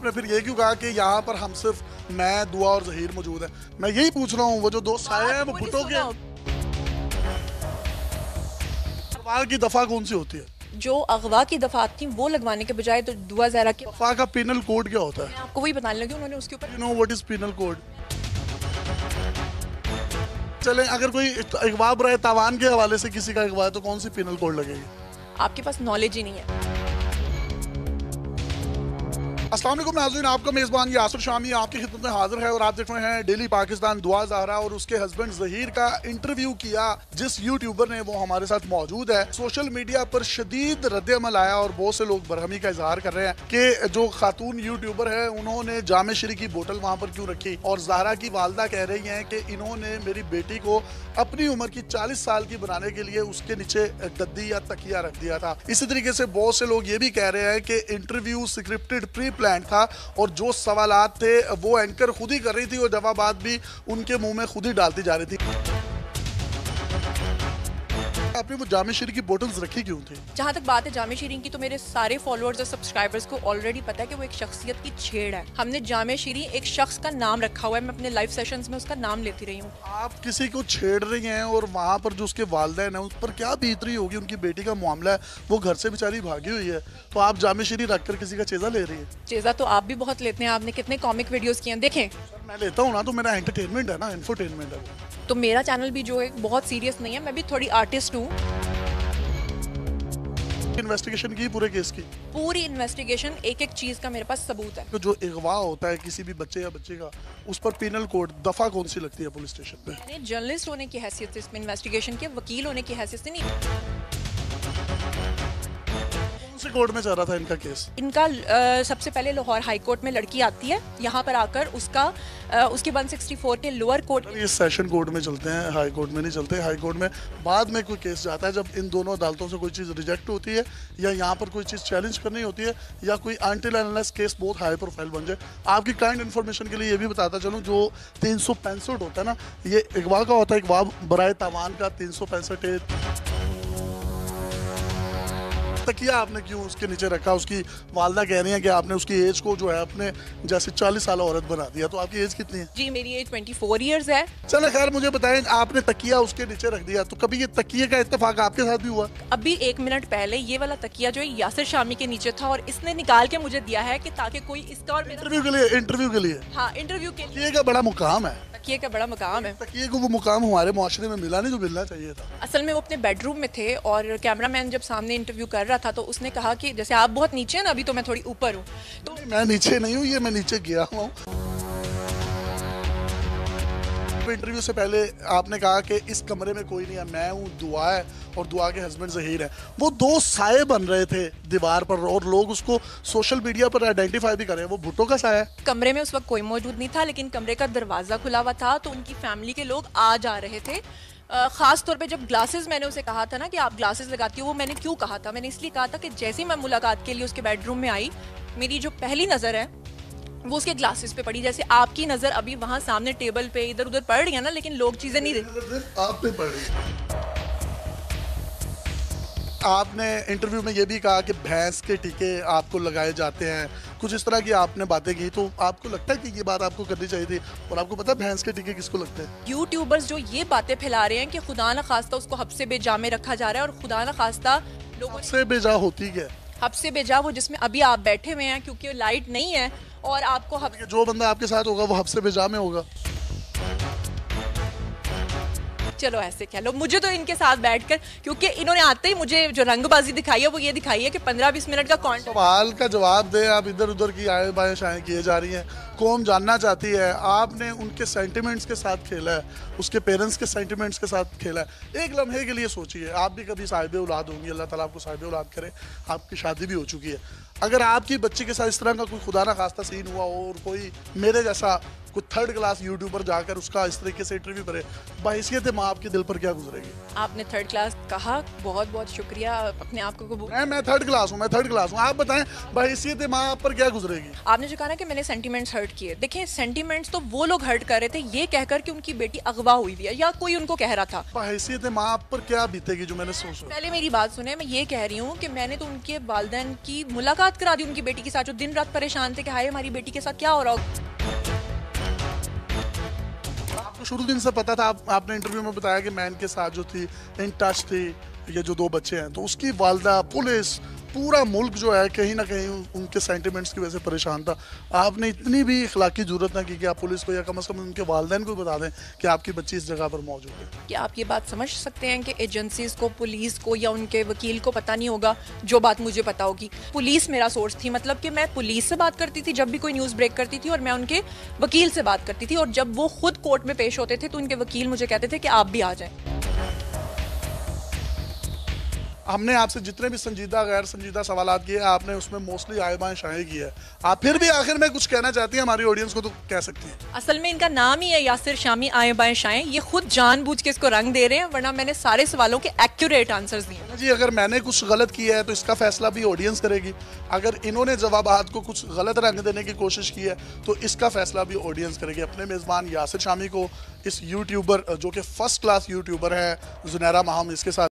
आपने फिर ये क्यों कहा कि यहाँ पर हम सिर्फ मैं, दुआ और जहीर मौजूद है? मैं यही पूछ रहा हूँ, वो जो दो साए हैं वो भुट्टो के सवाल की दफा कौन सी होती है? जो अगवा की दफात थी वो लगवाने के बजाय तो दुआ ज़हरा की। दफा का पिनल कोड क्या होता है? आपको वही बताने लगी, उन्होंने उसके ऊपर you know what is penal code? चलें, अगर कोई अगवा बराए तावान के हवाले से किसी का अगवा है तो कौन सी पिनल कोड लगेगी? आपके पास नॉलेज ही नहीं है। अस्सलाम वालेकुम नाज़रीन, आपका मेज़बान यासिर शामी आपकी खिदमत में हाजिर है और आप देख रहे हैं डेली पाकिस्तान। दुआ ज़हरा और उसके हस्बैंड ज़हीर का इंटरव्यू किया जिस यूट्यूबर ने, वो हमारे साथ मौजूद है। सोशल मीडिया पर शदीद रद्द-ए-अमल आया और बहुत से लोग बरहमी का इजहार कर रहे हैं कि जो खातून यूट्यूबर है उन्होंने जामे शरी की बोतल वहाँ पर क्यों रखी, और ज़हरा की वालदा कह रही हैं कि इन्होंने मेरी बेटी को अपनी उम्र की 40 साल की बनाने के लिए उसके नीचे गद्दी या तकिया रख दिया था। इसी तरीके से बहुत से लोग ये भी कह रहे हैं कि इंटरव्यू स्क्रिप्टेड प्री प्लान था और जो सवालात थे वो एंकर खुद ही कर रही थी और जवाबात भी उनके मुंह में खुद ही डालती जा रही थी। आपने वो जामे शरी की बोतल्स रखी क्यों थी? जहाँ तक बात है जामे शीरीन की, तो मेरे सारे फॉलोअर्स और सब्सक्राइबर्स को ऑलरेडी पता है कि वो एक शख्सियत की छेड़ है। हमने जामे शीरीन एक शख्स का नाम रखा हुआ है, मैं अपने लाइव सेशंस में उसका नाम लेती रही हूँ। आप किसी को छेड़ रही हैं और वहाँ पर जो उसके वालिदैन है उस पर क्या बीत रही होगी? उनकी बेटी का मामला है, वो घर से बेचारी भागी हुई है, तो आप जामे शरी रख कर किसी का चेजा ले रही है? चेजा तो आप भी बहुत लेते हैं, आपने कितने कॉमिक वीडियोस किए हैं, देखें। मैं लेता हूँ ना, तो मेरा एंटरटेनमेंट है ना, इंफोटेनमेंट है वो। तो मेरा चैनल भी जो है बहुत सीरियस नहीं है, मैं भी थोड़ी आर्टिस्ट हूँ। इन्वेस्टिगेशन की पूरे केस की? पूरी इन्वेस्टिगेशन, एक एक चीज का मेरे पास सबूत है। तो जो अगवा होता है किसी भी बच्चे या बच्चे का, उस पर पिनल कोड दफा कौन सी लगती है पुलिस स्टेशन पे? मैंने जर्नलिस्ट होने की हैसियत से इसमें इन्वेस्टिगेशन के, वकील होने की हैसियत से नहीं। कौन से कोर्ट में चल रहा था इनका केस? इनका सबसे पहले लाहौर हाई कोर्ट में लड़की आती है, यहाँ पर आकर उसके 164 के लोअर कोर्ट। ये सेशन कोर्ट में चलते हैं, हाई कोर्ट में नहीं चलते। हाई कोर्ट में बाद में कोई केस जाता है जब इन दोनों अदालतों से कोई चीज़ रिजेक्ट होती है या यहाँ पर कोई चीज़ चैलेंज करनी होती है या कोई अनटिल अनलेस केस बहुत हाई प्रोफाइल बन जाए। आपकी काइंड इन्फॉर्मेशन के लिए ये भी बताता चलूँ, जो 365 होता है ना, ये अगवा का होता है, अगवा बराए तावान का 365। तकिया आपने क्यों उसके नीचे रखा? उसकी वालदा कह रही है कि आपने उसकी एज को जो है अपने जैसे 40 साल औरत बना दिया। तो आपकी एज कितनी है? जी मेरी एज 24 इयर्स है। चलो खैर, मुझे बताएं, आपने तकिया उसके नीचे रख दिया, तो कभी ये तकिए का इत्तेफाक आपके साथ भी हुआ? अभी 1 मिनट पहले ये वाला तकिया जो है यासिर शामी के नीचे था और इसने निकाल के मुझे दिया है कि ताकि कोई इसका और इंटरव्यू के लिए? इंटरव्यू के लिए? हाँ, इंटरव्यू के लिए। तकिए का बड़ा मुकाम है। तकिए का बड़ा मुकाम है। तकिए को वो मुकाम हमारे मुआशरे में मिला नहीं जो मिलना चाहिए था। असल में वो अपने बेडरूम में थे और कैमरामैन जब सामने इंटरव्यू कर रहा था तो उसने कहा कि जैसे आप बहुत नीचे हैं ना, अभी तो मैं थोड़ी ऊपर हूँ। तो मैं नीचे नहीं हूँ, ये मैं नीचे गया हूँ। इंटरव्यू से पहले आपने कहा कि इस कमरे में कोई नहीं है, मैं हूँ, दुआ है और दुआ के हस्बैंड ज़हीर है। वो दो साए बन रहे थे दीवार पर और लोग उसको सोशल मीडिया पर आइडेंटिफाई भी कर रहे हैं, वो भुट्टो का साया है। कमरे में उस वक्त कोई मौजूद नहीं था, लेकिन कमरे का दरवाजा खुला हुआ था तो उनकी फैमिली के लोग आ जा रहे थे। खास तौर पे जब ग्लासेस, मैंने उसे कहा था ना कि आप ग्लासेस लगाती हो, वो मैंने क्यों कहा था? मैंने इसलिए कहा था कि जैसे ही मैं मुलाकात के लिए उसके बेडरूम में आई, मेरी जो पहली नज़र है वो उसके ग्लासेस पे पड़ी। जैसे आपकी नज़र अभी वहाँ सामने टेबल पे इधर उधर पड़ रही है ना, लेकिन लोग चीज़ें नहीं देख। आप पे पड़ रही है। आपने इंटरव्यू में ये भी कहा कि भैंस के टीके आपको लगाए जाते हैं, कुछ इस तरह की आपने बातें की, तो आपको लगता है कि ये बात आपको करनी चाहिए थी? और आपको पता है भैंस के टीके किसको लगते हैं? यूट्यूबर्स जो ये बातें फैला रहे हैं कि खुदा न खास्ता उसको हब्से बेजा में रखा जा रहा है, और खुदा न खास्ता लोगों से बेजा होती है हब्से बेजा वो जिसमें अभी आप बैठे हुए हैं, क्योंकि लाइट नहीं है और आपको जो बंदा आपके साथ होगा वो हब्से बेजा में होगा। चलो ऐसे कह लो, मुझे तो इनके साथ बैठकर, क्योंकि इन्होंने आते ही मुझे जो रंगबाजी दिखाई है वो ये दिखाई है कि 15-20 मिनट का कॉन्टेंट। सवाल का जवाब दे, आप इधर उधर की आए बाएं शाएं किए जा रही हैं। कौम जानना चाहती है, आपने उनके सेंटिमेंट्स के साथ खेला है, उसके पेरेंट्स के सेंटिमेंट्स के साथ खेला है। एक लम्हे के लिए सोचिए, आप भी कभी साहिब औलाद होंगी, अल्लाह ताला आपको साहिब औलाद करे, आपकी शादी भी हो चुकी है। अगर आपकी बच्ची के साथ इस तरह का कोई खुदा ना खास्ता सीन हुआ और कोई मेरे जैसा कोई थर्ड क्लास यूट्यूबर जाकर उसका इस तरीके से इंटरव्यू करे, बहैसियत माँ आपके दिल पर क्या गुजरेगी? आपने थर्ड क्लास कहा, बहुत बहुत शुक्रिया, अपने आप को कबूल। मैं थर्ड क्लास हूँ, मैं थर्ड क्लास हूँ। आप बताएं बहैसियत माँ आप पर क्या गुजरेगी? आपने जो कहा ना कि मैंने सेंटीमेंट्स हर्ट किए, देखिए सेंटीमेंट्स तो वो लोग हर्ट कर रहे थे ये कहकर कि उनकी बेटी अगवा हुई हुई है या कोई उनको कह रहा था। बहैसियत माँ आप पर क्या बीतेगी जो मैंने सोचा? पहले मेरी बात सुने, मैं ये कह रही हूँ कि मैंने तो उनके वालिदैन की मुलाकात करा दी उनकी बेटी के साथ, जो दिन रात परेशान थे कि हाय हमारी बेटी के साथ क्या हो रहा हो। आपको शुरू दिन से पता था? आपने इंटरव्यू में बताया कि मैन के साथ जो थी इन टच थी, ये जो 2 बच्चे हैं, तो उसकी वालदा, पुलिस, पूरा मुल्क जो है कहीं ना कहीं उनके सेंटिमेंट्स की वजह से परेशान था। आपने इतनी भी इखलाकी जरूरत ना की कि आप पुलिस को या कम से कम उनके वालिदैन को बता दें कि आपकी बच्ची इस जगह पर मौजूद है। क्या आप ये बात समझ सकते हैं कि एजेंसीज को, पुलिस को या उनके वकील को पता नहीं होगा जो बात मुझे पता होगी? पुलिस मेरा सोर्स थी, मतलब कि मैं पुलिस से बात करती थी जब भी कोई न्यूज़ ब्रेक करती थी, और मैं उनके वकील से बात करती थी, और जब वो खुद कोर्ट में पेश होते थे तो उनके वकील मुझे कहते थे कि आप भी आ जाएं। हमने आपसे जितने भी संजीदा गैर संजीदा सवालात किए, आपने उसमें मोस्टली आए बाएं शाये की है। आप फिर भी आखिर में कुछ कहना चाहती हैं हमारी ऑडियंस को, तो कह सकती हैं। असल में इनका नाम ही है यासिर शामी आए बाएं शाएं, ये खुद जानबूझ के इसको रंग दे रहे हैं, वरना मैंने सारे सवालों के एक्यूरेट आंसर्स दिए। जी, अगर मैंने कुछ गलत किया है तो इसका फैसला भी ऑडियंस करेगी। अगर इन्होंने जवाबात को कुछ गलत रंग देने की कोशिश की है तो इसका फैसला भी ऑडियंस करेगी। अपने मेज़बान यासिर शामी को, इस यूट्यूबर जो कि फर्स्ट क्लास यूट्यूबर है, जुनैरा माहम, इसके साथ